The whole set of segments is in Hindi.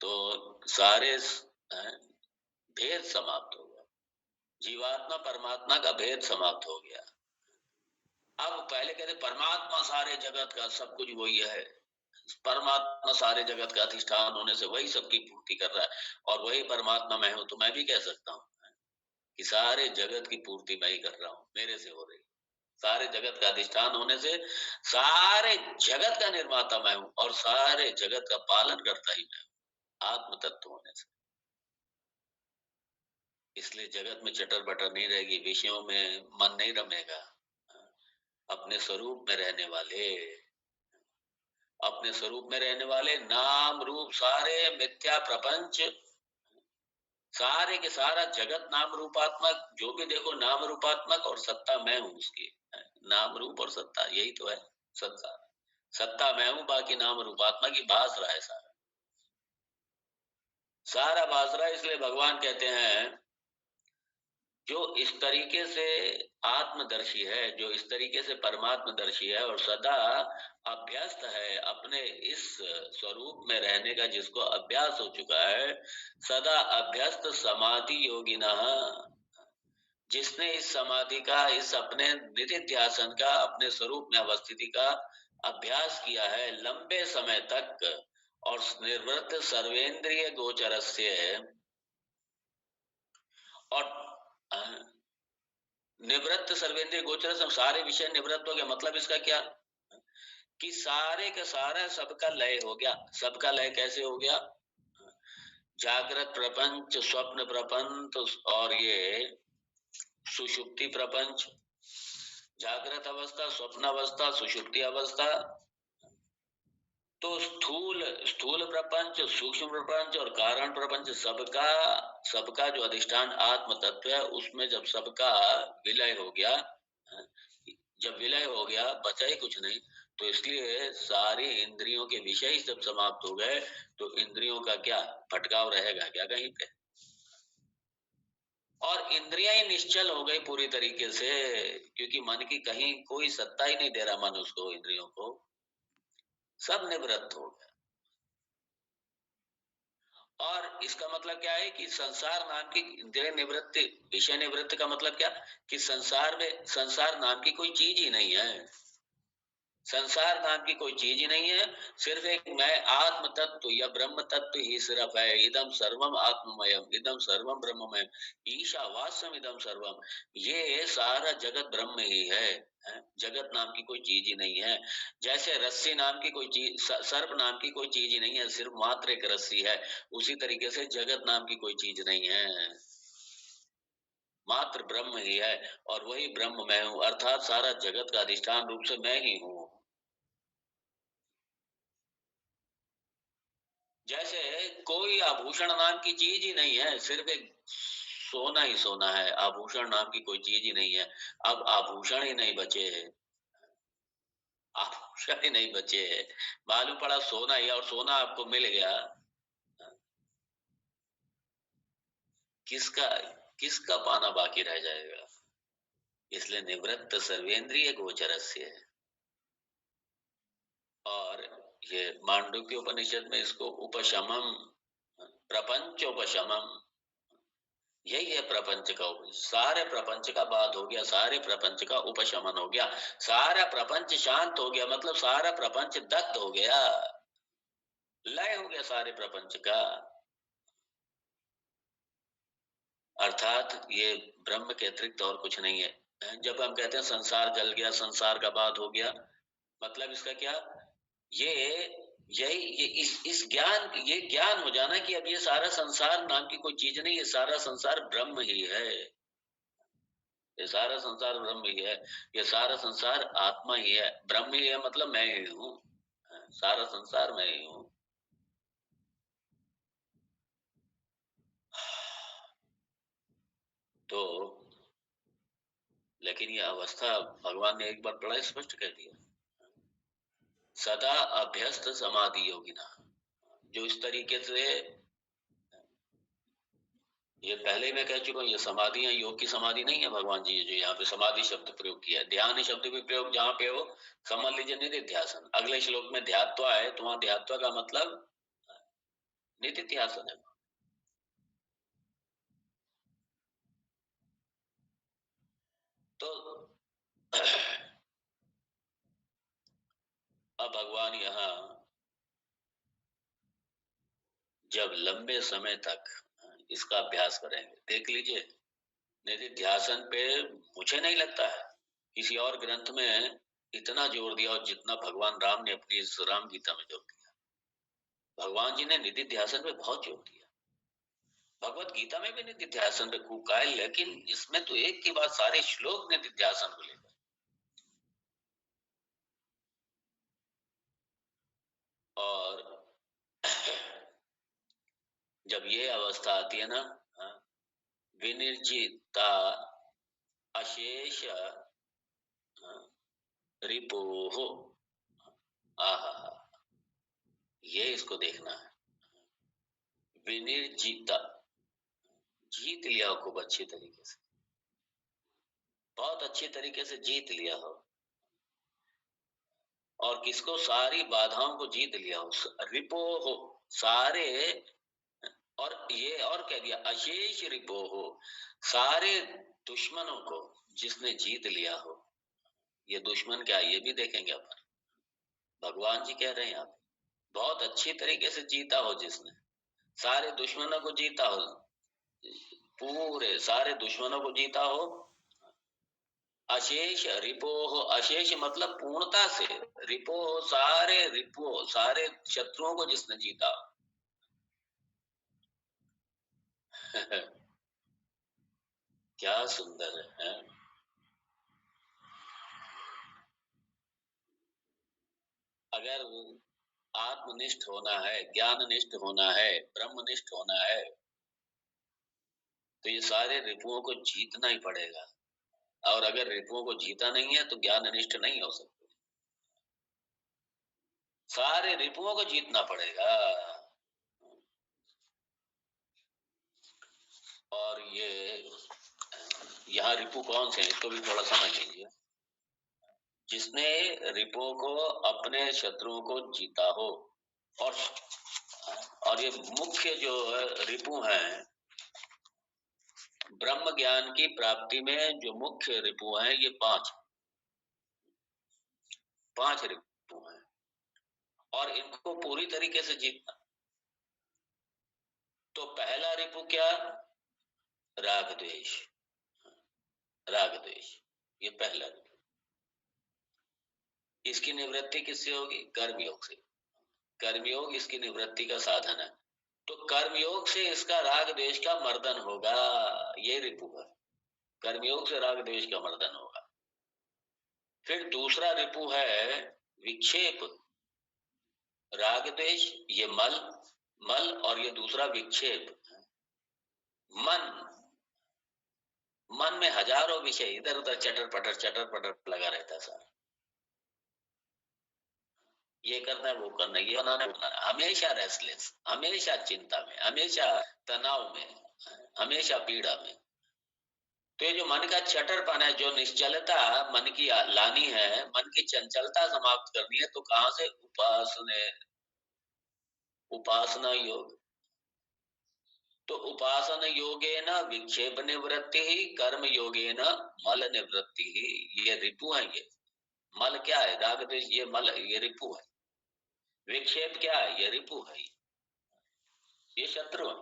तो सारे भेद समाप्त हो गया, जीवात्मा परमात्मा का भेद समाप्त हो गया। अब पहले कहते परमात्मा सारे जगत का, सब कुछ वही है, परमात्मा सारे जगत का अधिष्ठान होने से वही सबकी पूर्ति कर रहा है, और वही परमात्मा मैं हूं, तो मैं भी कह सकता हूं कि सारे जगत की पूर्ति मैं ही कर रहा हूं, मेरे से हो रही। सारे जगत का अधिष्ठान होने से सारे जगत का निर्माता मैं हूं, और सारे जगत का पालन करता ही मैं हूं, आत्म तत्व होने से। इसलिए जगत में चटर बटर नहीं रहेगी, विषयों में मन नहीं रमेगा। अपने स्वरूप में रहने वाले, अपने स्वरूप में रहने वाले, नाम रूप सारे मिथ्या प्रपंच, सारे के सारा जगत नाम रूपात्मक, जो भी देखो नाम रूपात्मक, और सत्ता मैं हूं उसकी। नाम रूप और सत्ता यही तो है सत्ता। सत्ता मैं हूं, बाकी नाम रूपात्मा की भास रहा है, सारा सारा भास रहा है। इसलिए भगवान कहते हैं जो इस तरीके से आत्मदर्शी है, जो इस तरीके से परमात्मदर्शी है और सदा अभ्यस्त है, अपने इस स्वरूप में रहने का जिसको अभ्यास हो चुका है, सदा अभ्यस्त समाधि योगिनः, जिसने इस समाधि का, इस अपने निधिध्यासन का, अपने स्वरूप में अवस्थिति का अभ्यास किया है लंबे समय तक, और निर्वृत्त सर्वेंद्रिय गोचरस्य, और निवृत्त सर्वेंद्रिय गोचर से सारे विषय निवृत्त हो गया। मतलब इसका क्या कि सारे का सारा सबका लय हो गया। सबका लय कैसे हो गया? जागृत प्रपंच, स्वप्न प्रपंच, और ये सुषुप्ति प्रपंच, जागृत अवस्था, स्वप्न अवस्था, सुषुप्ति अवस्था, तो स्थूल स्थूल प्रपंच, सूक्ष्म प्रपंच और कारण प्रपंच, सबका जो अधिष्ठान आत्म तत्व है, उसमें जब सबका विलय हो गया, जब विलय हो गया, बचा ही कुछ नहीं, तो इसलिए सारी इंद्रियों के विषय जब समाप्त हो गए, तो इंद्रियों का क्या भटकाव रहेगा क्या कहीं पे? और इंद्रियां ही निश्चल हो गई पूरी तरीके से, क्योंकि मन की कहीं कोई सत्ता ही नहीं दे रहा, मन उसको, इंद्रियों को, सब निवृत्त हो गया। और इसका मतलब क्या है कि संसार नाम की इंद्रिय निवृत्ति, विषय निवृत्ति का मतलब क्या कि संसार में, संसार नाम की कोई चीज ही नहीं है। संसार नाम की कोई चीज ही नहीं है, सिर्फ एक मैं आत्म तत्व या ब्रह्म तत्व ही सिर्फ है। इदम सर्वम आत्ममयम, इदम सर्वम ब्रह्ममयम, ईशावास्यम इदम सर्वम, ये सारा जगत ब्रह्म ही है। जगत नाम की कोई चीज ही नहीं है। जैसे रस्सी नाम की कोई चीज, सर्प नाम की कोई चीज ही नहीं है, सिर्फ मात्र एक रस्सी है, उसी तरीके से जगत नाम की कोई चीज नहीं है, मात्र ब्रह्म ही है। और वही ब्रह्म मैं हूं, अर्थात सारा जगत का अधिष्ठान रूप से मैं ही हूं। जैसे कोई आभूषण नाम की चीज ही नहीं है, सिर्फ एक सोना ही सोना है, आभूषण नाम की कोई चीज ही नहीं है। अब आभूषण ही नहीं बचे हैं, आभूषण ही नहीं बचे हैं, मालूम पड़ा सोना ही, और सोना आपको मिल गया, किसका किसका पाना बाकी रह जाएगा? इसलिए निवृत्त सर्वेंद्रिय गोचरस्य है। और ये मांडुक्य उपनिषद में इसको उपशमम, प्रपंचोपशमम, यही है प्रपंच का, सारे प्रपंच का बात हो गया, सारे प्रपंच का उपशमन हो गया, सारा प्रपंच शांत हो गया, मतलब सारा प्रपंच दग्ध हो गया, लय हो गया सारे प्रपंच का। अर्थात ये ब्रह्म के अतिरिक्त और कुछ नहीं है। जब हम कहते हैं संसार जल गया, संसार का बात हो गया, मतलब इसका क्या, ये यही ये इस ज्ञान, ये ज्ञान हो जाना कि अब ये सारा संसार नाम की कोई चीज नहीं, ये सारा संसार ब्रह्म ही है, ये सारा संसार ब्रह्म ही है, ये सारा संसार आत्मा ही है, ब्रह्म ही है, मतलब मैं ही हूँ, सारा संसार मैं ही हूँ। तो लेकिन ये अवस्था भगवान ने एक बार बड़ा स्पष्ट कह दिया, सदा अभ्यस्त समाधि योगिना, जो इस तरीके से, ये पहले मैं कह चुका हूँ, ये समाधियां योग की समाधि नहीं है भगवान जी, जो यहाँ पे समाधि शब्द प्रयोग किया है, ध्यान शब्द भी प्रयोग जहाँ पे हो, समझ लीजिए निधिध्यासन। अगले श्लोक में ध्यात्वा है, तो वहां ध्यात्वा का मतलब निदिध्यासन है। तो अब भगवान यहाँ जब लंबे समय तक इसका अभ्यास करेंगे, देख लीजिए निदिध्यासन पे मुझे नहीं लगता है किसी और ग्रंथ में इतना जोर दिया और जितना भगवान राम ने अपनी इस राम गीता में जोर दिया। भगवान जी ने निदिध्यासन पे बहुत जोर दिया। भगवत गीता में भी निदिध्यासन पे खूब कहा है, लेकिन इसमें तो एक के बाद सारे श्लोक निदिध्यासन को लेकर। और जब ये अवस्था आती है ना, विनिर्जिता अशेष रिपोह, आहा, ये इसको देखना है। विनिर्जिता, जीत लिया हो खूब अच्छी तरीके से, बहुत अच्छी तरीके से जीत लिया हो। और किसको? सारी बाधाओं को जीत लिया हो, रिपो हो सारे। और ये और कह दिया अशेष रिपो हो, सारे दुश्मनों को जिसने जीत लिया हो। ये दुश्मन क्या है ये भी देखेंगे अपन। भगवान जी कह रहे हैं आप, बहुत अच्छी तरीके से जीता हो जिसने, सारे दुश्मनों को जीता हो, पूरे सारे दुश्मनों को जीता हो। अशेष रिपोह, अशेष मतलब पूर्णता से, रिपोह सारे, रिपो सारे शत्रुओं को जिसने जीता। क्या सुंदर है। अगर आत्मनिष्ठ होना है, ज्ञाननिष्ठ होना है, ब्रह्मनिष्ठ होना है, तो ये सारे रिपुओं को जीतना ही पड़ेगा। और अगर रिपुओं को जीता नहीं है तो ज्ञाननिष्ठ नहीं हो सकते। सारे रिपुओं को जीतना पड़ेगा। और ये यहाँ रिपु कौन से हैं इसको भी थोड़ा समझ लीजिए। जिसने रिपुओं को, अपने शत्रुओं को जीता हो। और ये मुख्य जो रिपु हैं, ब्रह्म ज्ञान की प्राप्ति में जो मुख्य रिपु हैं, ये पांच रिपु हैं। और इनको पूरी तरीके से जीतना। तो पहला रिपु क्या? राग द्वेष। राग द्वेष ये पहला रिपु। इसकी निवृत्ति किससे होगी? कर्मयोग से। कर्मयोग इसकी निवृत्ति का साधन है। तो कर्मयोग से इसका राग द्वेष का मर्दन होगा। ये रिपु है, कर्मयोग से राग द्वेष का मर्दन होगा। फिर दूसरा रिपु है विक्षेप। राग द्वेष ये मल और ये दूसरा विक्षेप मन में हजारों विषय इधर उधर चटर पटर लगा रहता है सर। ये करना है, वो करना है, ये बनाना है, हमेशा रेस्टलेस, हमेशा चिंता में, हमेशा तनाव में, हमेशा पीड़ा में। तो ये जो मन का चटरपन है, जो निश्चलता मन की लानी है, मन की चंचलता समाप्त करनी है, तो कहां से? उपासना योग। तो उपासना योगेन विक्षेप निवृत्ति ही, कर्म योगेन मल निवृत्ति ही। ये रिपु है। ये मल क्या है? राग द्वेष, ये मल है, ये रिपु है। विक्षेप क्या है? ये रिपु है, ये शत्रु है।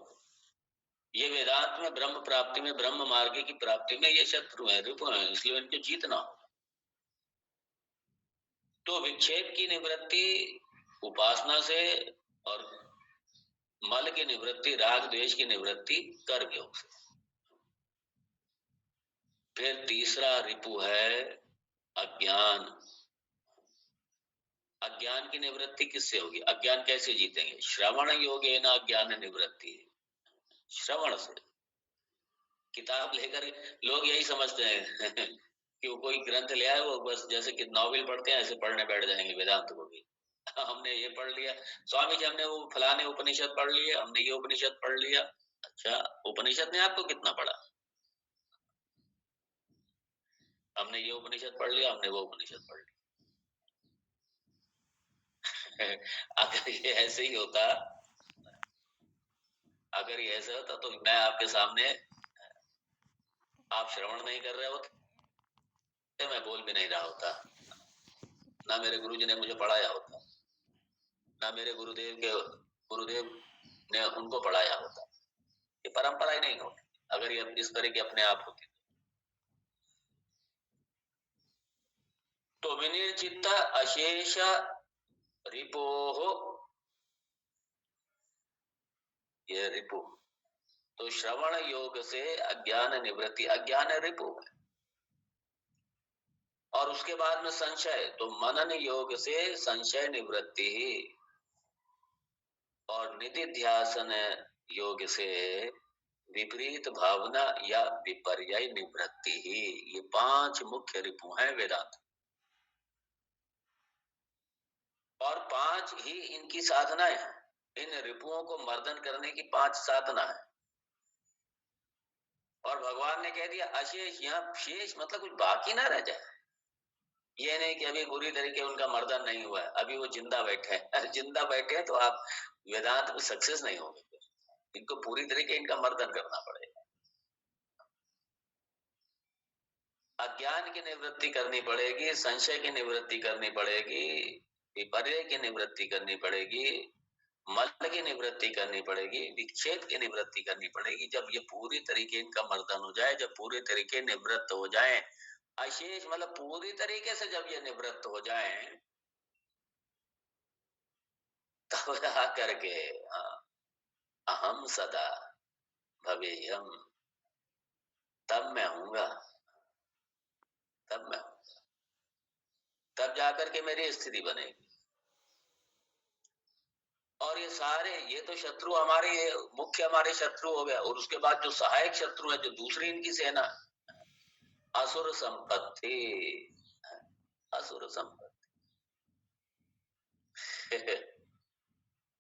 ये वेदांत में, ब्रह्म प्राप्ति में, ब्रह्म मार्ग की प्राप्ति में ये शत्रु है, रिपु है, इसलिए इनको जीतना होगा। तो विक्षेप की निवृत्ति उपासना से, और मल की निवृत्ति, राग द्वेष की निवृत्ति कर्म योग से। फिर तीसरा रिपु है अज्ञान। अज्ञान की निवृत्ति किससे होगी? अज्ञान कैसे जीतेंगे? श्रवण योगेन अज्ञान निवृत्ति। श्रवण से, किताब लेकर लोग यही समझते हैं कि वो कोई ग्रंथ ले आए, वो बस जैसे कि नॉवेल पढ़ते हैं ऐसे पढ़ने बैठ जाएंगे वेदांत को भी। हमने ये पढ़ लिया, स्वामी जी हमने वो फलाने उपनिषद पढ़ लिए, हमने ये उपनिषद पढ़ लिया। अच्छा, उपनिषद ने आपको कितना पढ़ा? हमने ये उपनिषद पढ़ लिया, हमने वो उपनिषद पढ़ लिया। अगर ये ऐसे ही होता अगर ये ऐसा होता तो मैं आपके सामने, आप श्रवण नहीं कर रहे होते, मैं बोल भी नहीं रहा होता, ना मेरे गुरुजी ने मुझे पढ़ाया होता, ना मेरे गुरुदेव ने उनको पढ़ाया होता। ये परंपरा ही नहीं होती अगर ये इस तरह की अपने आप होती। तो विनिर्जित अशेष रिपोह, ये रिपु, तो श्रवण योग से अज्ञान निवृत्ति, अज्ञान रिपु है। और उसके बाद में संशय, तो मनन योग से संशय निवृत्ति ही, और निधिध्यासन योग से विपरीत भावना या विपर्य निवृत्ति ही। ये 5 मुख्य रिपु हैं वेदांत, और 5 ही इनकी साधनाएं हैं। इन रिपुओं को मर्दन करने की 5 साधना है। और भगवान ने कह दिया अशेष, यहाँ शेष मतलब कुछ बाकी ना रह जाए। ये नहीं कि अभी पूरी तरीके उनका मर्दन नहीं हुआ है, अभी वो जिंदा बैठे हैं। जिंदा बैठे हैं तो आप वेदांत में सक्सेस नहीं होंगे, इनको पूरी तरीके इनका मर्दन करना पड़ेगा। अज्ञान की निवृत्ति करनी पड़ेगी, संशय की निवृत्ति करनी पड़ेगी, विपर्य की निवृत्ति करनी पड़ेगी, मल की निवृत्ति करनी पड़ेगी, विक्षेप की निवृत्ति करनी पड़ेगी। जब ये पूरी तरीके इनका मर्दन हो जाए, जब पूरी तरीके निवृत्त हो जाए, अशेष मतलब पूरी तरीके से जब ये निवृत्त हो जाए, तब करके अहम सदा भवेयम, तब मैं हूंगा, तब मैं हूंगा, तब जाकर के मेरी स्थिति बनेगी। और ये सारे, ये तो शत्रु हमारे, ये मुख्य हमारे शत्रु हो गया। और उसके बाद जो सहायक शत्रु है, जो दूसरी इनकी सेना, असुर संपत्ति, असुर संपत्ति।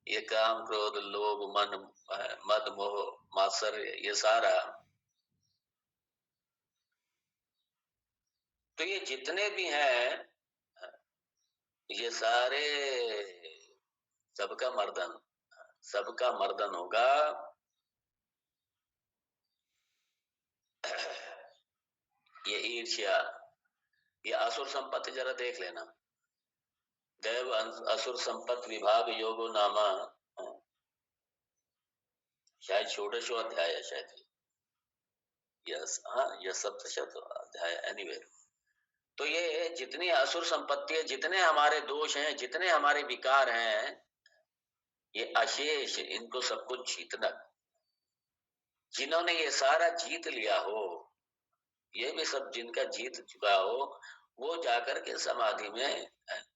ये काम क्रोध लोभ मन मद मोह मात्सर्य, ये सारा, तो ये जितने भी हैं, ये सारे सबका मर्दन, सबका मर्दन होगा। ये ईर्ष्या, ये असुर संपत्ति जरा देख लेना, देव असुर संपत्ति विभाग योगो नामा, शायद षोडशो अध्याय है शायद, यस, हाँ, यह सप्तशत अध्याय, एनीवे। तो ये जितनी असुर संपत्ति है, जितने हमारे दोष हैं, जितने हमारे विकार हैं, ये अशेष, इनको सब कुछ जीतना। जिन्होंने ये सारा जीत लिया हो, ये भी सब जिनका जीत चुका हो, वो जाकर के समाधि में,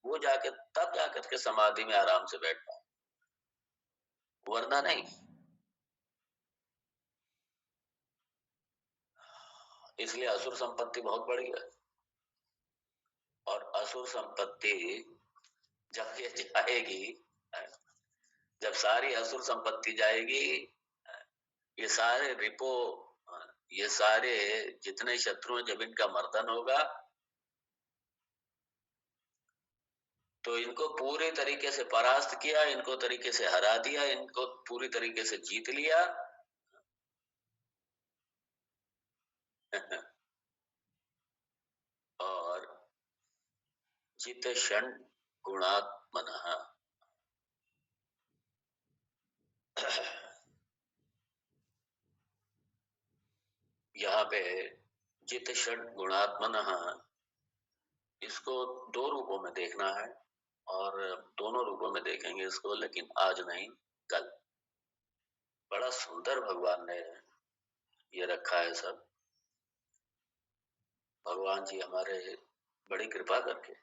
वो जाकर तब जाकर के समाधि में आराम से बैठ पाए, वरना नहीं। इसलिए असुर संपत्ति बहुत बड़ी है। और असुर संपत्ति जब ये जाएगी, जब सारी असुर संपत्ति जाएगी, ये सारे रिपो, ये सारे जितने शत्रु हैं, जब इनका मर्दन होगा, तो इनको पूरे तरीके से परास्त किया, इनको तरीके से हरा दिया, इनको पूरी तरीके से जीत लिया। और जित क्षण गुणात्मनः, यहाँ पे जित क्षण गुणात्मनः, इसको 2 रूपों में देखना है, और दोनों रूपों में देखेंगे इसको, लेकिन आज नहीं, कल। बड़ा सुंदर भगवान ने ये रखा है सब। भगवान जी हमारे बड़ी कृपा करके,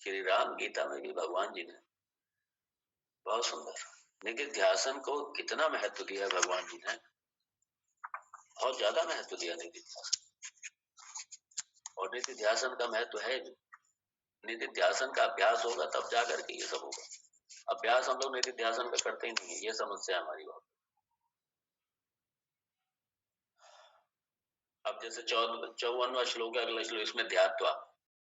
श्री राम गीता में भी भगवान जी ने बहुत सुंदर निधिध्यासन को कितना महत्व दिया भगवान जी ने, बहुत ज्यादा महत्व दिया निधिध्यासन। और निधिध्यासन का महत्व है, निधिध्यासन का अभ्यास होगा तब जाकर के ये सब होगा। अभ्यास हम लोग निधिध्यासन का करते ही नहीं है, ये समस्या हमारी बहुत। अब जैसे 54वां श्लोक है, अगला श्लोक, इसमें ध्यात्वा,